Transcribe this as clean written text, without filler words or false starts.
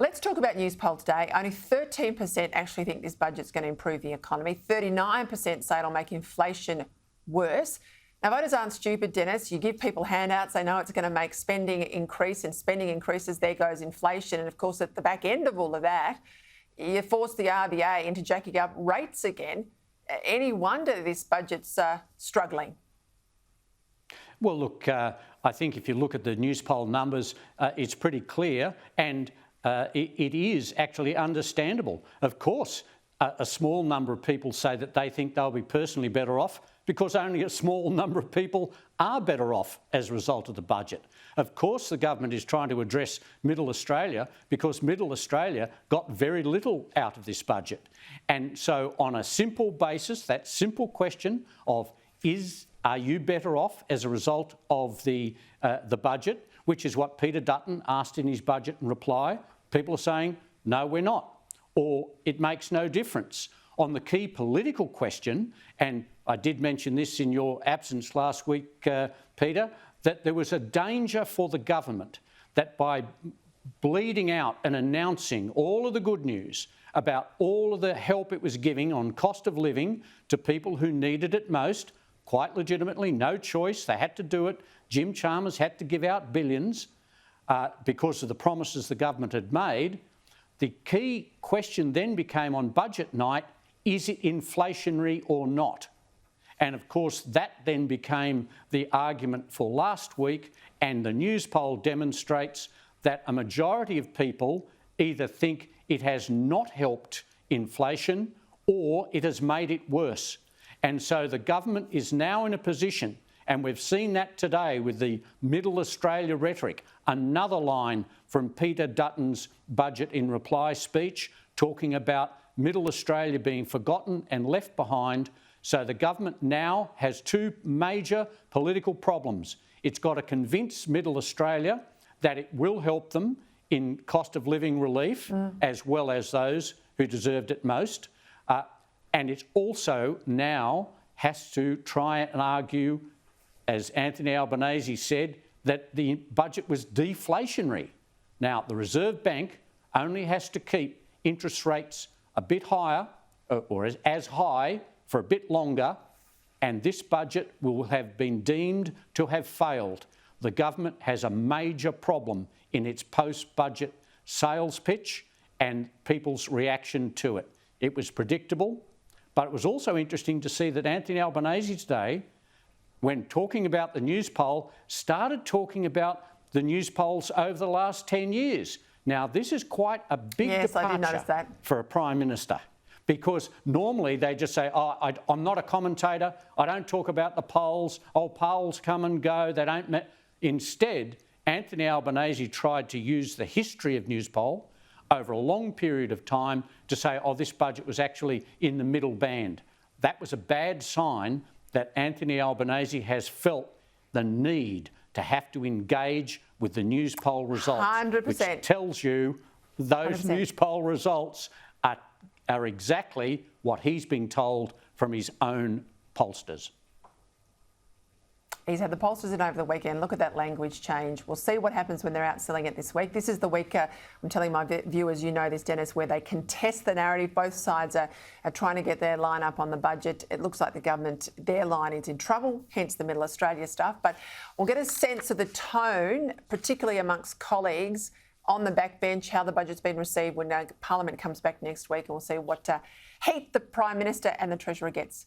Let's talk about news poll today. Only 13% actually think this budget's going to improve the economy. 39% say it'll make inflation worse. Now, voters aren't stupid, Dennis. You give people handouts, they know it's going to make spending increase, and spending increases, there goes inflation. And of course, at the back end of all of that, you force the RBA into jacking up rates again. Any wonder this budget's struggling? Well, look, I think if you look at the news poll numbers, it's pretty clear, and it is actually understandable. Of course, a small number of people say that they think they'll be personally better off because only a small number of people are better off as a result of the budget. Of course, the government is trying to address Middle Australia because Middle Australia got very little out of this budget. And so on a simple basis, that simple question of are you better off as a result of the budget, which is what Peter Dutton asked in his budget and reply, people are saying, no, we're not, or it makes no difference. On the key political question, and I did mention this in your absence last week, Peter, that there was a danger for the government that by bleeding out and announcing all of the good news about all of the help it was giving on cost of living to people who needed it most, quite legitimately, no choice, they had to do it. Jim Chalmers had to give out billions because of the promises the government had made. The key question then became on budget night, is it inflationary or not? And of course, that then became the argument for last week, and the news poll demonstrates that a majority of people either think it has not helped inflation or it has made it worse. And so the government is now in a position, and we've seen that today with the Middle Australia rhetoric, another line from Peter Dutton's budget in reply speech talking about Middle Australia being forgotten and left behind. So the government now has two major political problems. It's got to convince Middle Australia that it will help them in cost of living relief, as well as those who deserved it most. And it also now has to try and argue, as Anthony Albanese said, that the budget was deflationary. Now, the Reserve Bank only has to keep interest rates a bit higher, or as high for a bit longer, and this budget will have been deemed to have failed. The government has a major problem in its post-budget sales pitch and people's reaction to it. It was predictable, but it was also interesting to see that Anthony Albanese today, when talking about the news poll, started talking about the news polls over the last 10 years. Now, this is quite a big departure for a Prime Minister, because normally they just say, I'm not a commentator, I don't talk about the polls, polls come and go, they don't... Instead, Anthony Albanese tried to use the history of news poll over a long period of time to say, this budget was actually in the middle band. That was a bad sign that Anthony Albanese has felt the need to have to engage with the news poll results, 100%. which tells you those 100%. news poll results are exactly what he's been told from his own pollsters. He's had the pollsters in over the weekend. Look at that language change. We'll see what happens when they're out selling it this week. This is the week, I'm telling my viewers, you know this, Dennis, where they contest the narrative. Both sides are trying to get their line up on the budget. It looks like the government, their line is in trouble, hence the Middle Australia stuff. But we'll get a sense of the tone, particularly amongst colleagues on the backbench, how the budget's been received when Parliament comes back next week, and we'll see what heat the Prime Minister and the Treasurer gets.